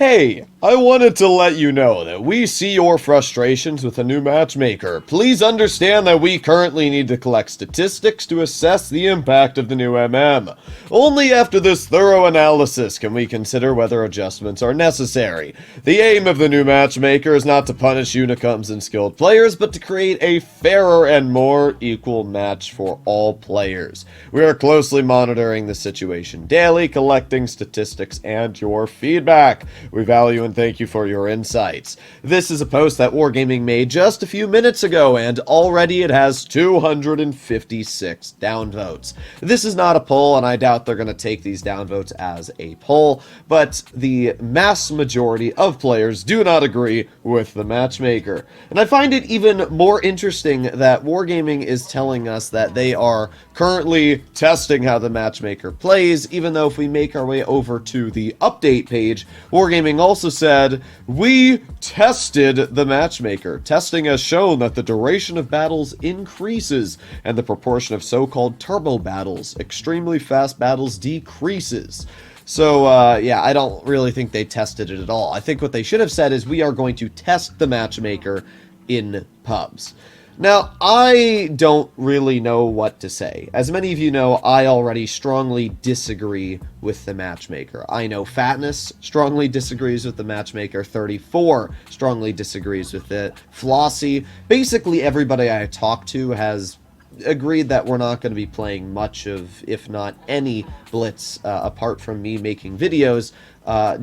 Hey, I wanted to let you know that we see your frustrations with a new matchmaker. Please understand that we currently need to collect statistics to assess the impact of the new MM. Only after this thorough analysis can we consider whether adjustments are necessary. The aim of the new matchmaker is not to punish unicums and skilled players, but to create a fairer and more equal match for all players. We are closely monitoring the situation daily, collecting statistics and your feedback. We value and thank you for your insights. This is a post that Wargaming made just a few minutes ago, and already it has 256 downvotes. This is not a poll, and I doubt they're going to take these downvotes as a poll, but the mass majority of players do not agree with the matchmaker. And I find it even more interesting that Wargaming is telling us that they are currently testing how the matchmaker plays, even though if we make our way over to the update page, Wargaming also said, "We tested the matchmaker. Testing has shown that the duration of battles increases and the proportion of so-called turbo battles, extremely fast battles, decreases." So, yeah, I don't really think they tested it at all. I think what they should have said is, we are going to test the matchmaker in pubs. Now, I don't really know what to say. As many of you know, I already strongly disagree with the matchmaker. I know Fatness strongly disagrees with the matchmaker, 34 strongly disagrees with it, Flossie, basically everybody I talked to has agreed that we're not going to be playing much of, if not any, Blitz, apart from me making videos,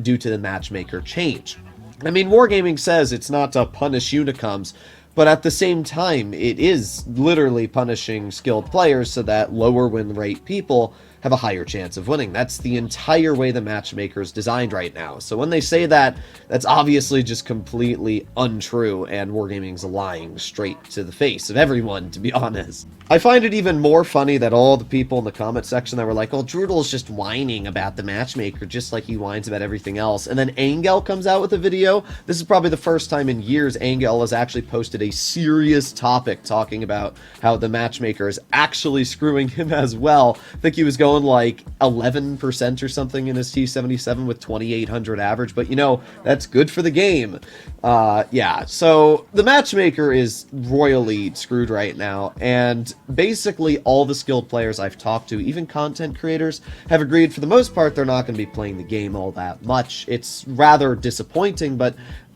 due to the matchmaker change. I mean, Wargaming says it's not to punish unicums, but at the same time, it is literally punishing skilled players so that lower win rate people have a higher chance of winning. That's the entire way the matchmaker is designed right now. So when they say that, that's obviously just completely untrue, and Wargaming's lying straight to the face of everyone, to be honest. I find it even more funny that all the people in the comment section that were like, "Oh, Droodle's just whining about the matchmaker just like he whines about everything else." And then Angel comes out with a video. This is probably the first time in years Angel has actually posted a serious topic talking about how the matchmaker is actually screwing him as well. I think he was going like 11% or something in his T77 with 2,800 average, but you know, that's good for the game. Yeah, so the matchmaker is royally screwed right now, and basically all the skilled players I've talked to, even content creators, have agreed for the most part they're not going to be playing the game all that much. It's rather disappointing, but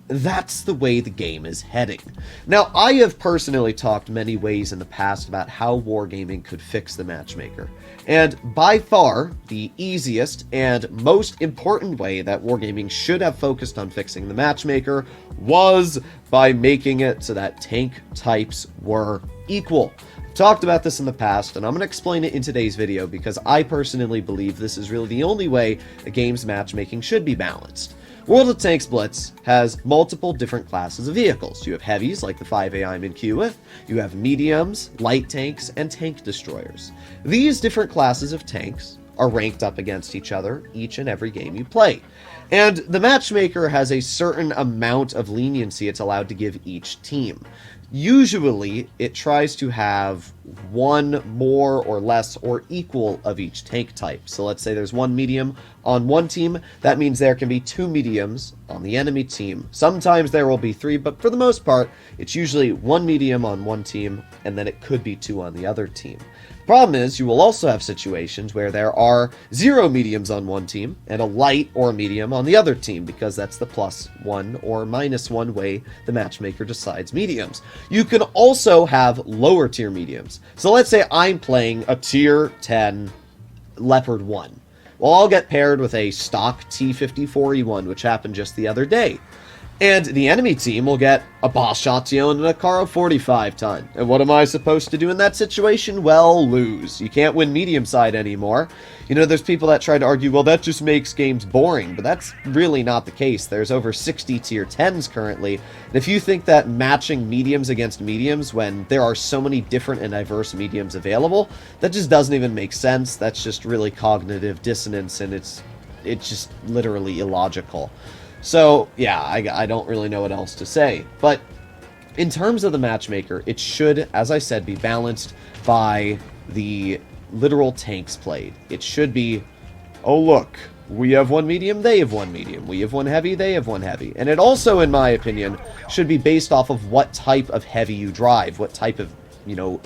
that's the way the game is heading. Now, I have personally talked many ways in the past about how Wargaming could fix the matchmaker. And by far, the easiest and most important way that Wargaming should have focused on fixing the matchmaker was by making it so that tank types were equal. I've talked about this in the past, and I'm going to explain it in today's video because I personally believe this is really the only way a game's matchmaking should be balanced. World of Tanks Blitz has multiple different classes of vehicles. You have heavies, like the 5A I'm in queue with, you have mediums, light tanks, and tank destroyers. These different classes of tanks are ranked up against each other each and every game you play. And the matchmaker has a certain amount of leniency it's allowed to give each team. Usually, it tries to have one more or less or equal of each tank type. So let's say there's one medium on one team, that means there can be two mediums on the enemy team. Sometimes there will be three, but for the most part, it's usually one medium on one team, and then it could be two on the other team. Problem is, you will also have situations where there are 0 mediums on one team and a light or a medium on the other team, because that's the +1 or -1 way the matchmaker decides mediums. You can also have lower tier mediums. So let's say I'm playing a tier 10 Leopard 1. Well, I'll get paired with a stock T54E1, which happened just the other day. And the enemy team will get a Boss Shotzion and a Caro 45 ton. And what am I supposed to do in that situation? Well, lose. You can't win medium side anymore. You know, there's people that try to argue, well, that just makes games boring, but that's really not the case. There's over 60 tier 10s currently, and if you think that matching mediums against mediums when there are so many different and diverse mediums available, that just doesn't even make sense. That's just really cognitive dissonance, and it's just literally illogical. So, yeah, I don't really know what else to say. But in terms of the matchmaker, it should, as I said, be balanced by the literal tanks played. It should be, oh look, we have one medium, they have one medium. We have one heavy, they have one heavy. And it also, in my opinion, should be based off of what type of heavy you drive, what type of,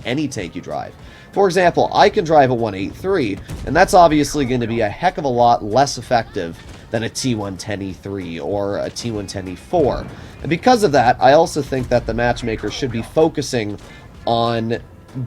any tank you drive. For example, I can drive a 183, and that's obviously going to be a heck of a lot less effective than a T110E3 or a T110E4. And because of that, I also think that the matchmaker should be focusing on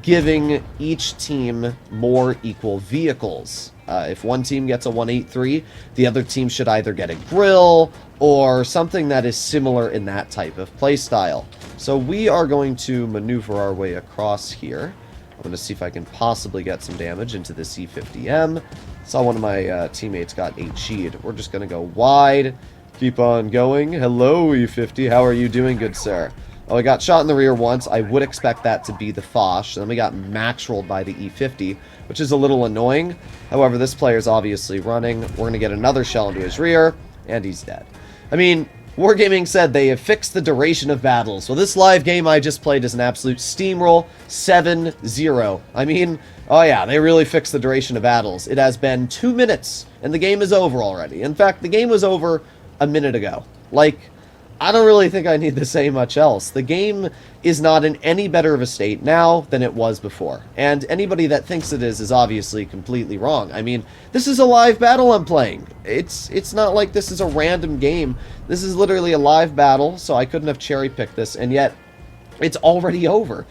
giving each team more equal vehicles. If one team gets a 183, the other team should either get a grill or something that is similar in that type of playstyle. So we are going to maneuver our way across here. I'm going to see if I can possibly get some damage into the C50M. Saw one of my teammates got HE'd. We're just going to go wide. Keep on going. Hello, E50. How are you doing, good sir? Oh, I got shot in the rear once. I would expect that to be the Foch. Then we got max rolled by the E50, which is a little annoying. However, this player is obviously running. We're going to get another shell into his rear, and he's dead. I mean, Wargaming said they have fixed the duration of battles. Well, this live game I just played is an absolute steamroll, 7-0. I mean, oh yeah, they really fixed the duration of battles. It has been 2 minutes, and the game is over already. In fact, the game was over a minute ago. Like, I don't really think I need to say much else. The game is not in any better of a state now than it was before. And anybody that thinks it is obviously completely wrong. I mean, this is a live battle I'm playing. It's not like this is a random game. This is literally a live battle, so I couldn't have cherry-picked this, and yet it's already over.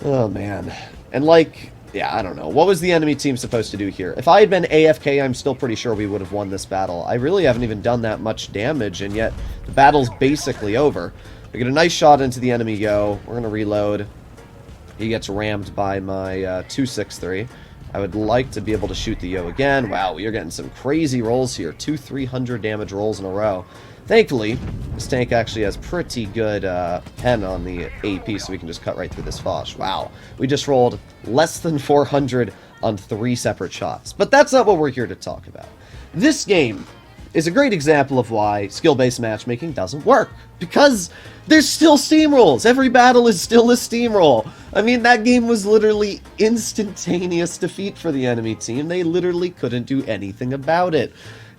Oh, man. And like, yeah, I don't know. What was the enemy team supposed to do here? If I had been AFK, I'm still pretty sure we would have won this battle. I really haven't even done that much damage, and yet the battle's basically over. We get a nice shot into the enemy Yo. We're going to reload. He gets rammed by my 263. I would like to be able to shoot the Yo again. Wow, you're getting some crazy rolls here. 300 damage rolls in a row. Thankfully, this tank actually has pretty good pen on the AP, so we can just cut right through this Foch. Wow, we just rolled less than 400 on 3 separate shots. But that's not what we're here to talk about. This game is a great example of why skill-based matchmaking doesn't work. Because there's still steamrolls. Every battle is still a steamroll. I mean, that game was literally instantaneous defeat for the enemy team. They literally couldn't do anything about it.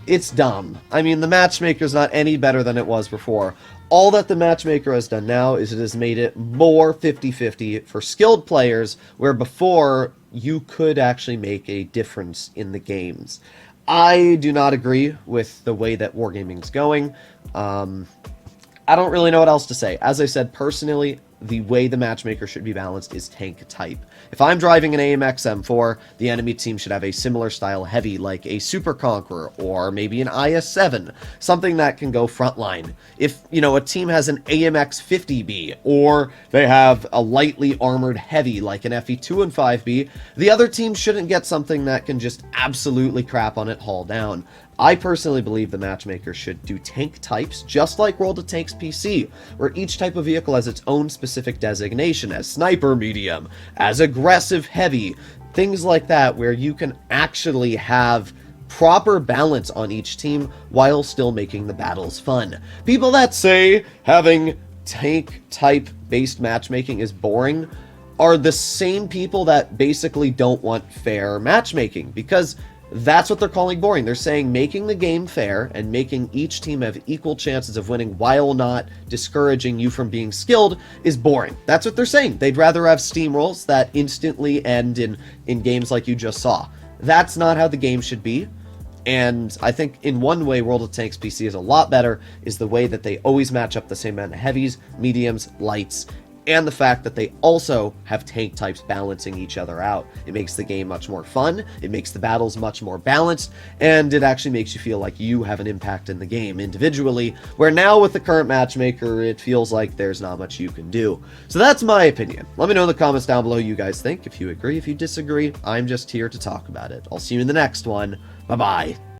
It's dumb. I mean, the matchmaker's not any better than it was before. All that the matchmaker has done now is it has made it more 50-50 for skilled players, where before you could actually make a difference in the games. I do not agree with the way that Wargaming's going. I don't really know what else to say. As I said, personally, the way the matchmaker should be balanced is tank type. If I'm driving an AMX M4, the enemy team should have a similar style heavy, like a Super Conqueror, or maybe an IS-7, something that can go frontline. If, a team has an AMX 50B, or they have a lightly armored heavy, like an FE2 and 5B, the other team shouldn't get something that can just absolutely crap on it, haul down. I personally believe the matchmaker should do tank types, just like World of Tanks PC, where each type of vehicle has its own specific designation, as sniper medium, as aggressive heavy, things like that, where you can actually have proper balance on each team while still making the battles fun. People that say having tank type based matchmaking is boring are the same people that basically don't want fair matchmaking, because that's what they're calling boring. They're saying making the game fair and making each team have equal chances of winning while not discouraging you from being skilled is boring. That's what they're saying. They'd rather have steamrolls that instantly end in games like you just saw. That's not how the game should be. And I think in one way World of Tanks PC is a lot better, is the way that they always match up the same amount of heavies, mediums, lights, and the fact that they also have tank types balancing each other out. It makes the game much more fun, it makes the battles much more balanced, and it actually makes you feel like you have an impact in the game individually, where now with the current matchmaker, it feels like there's not much you can do. So that's my opinion. Let me know in the comments down below what you guys think. If you agree, if you disagree, I'm just here to talk about it. I'll see you in the next one. Bye-bye.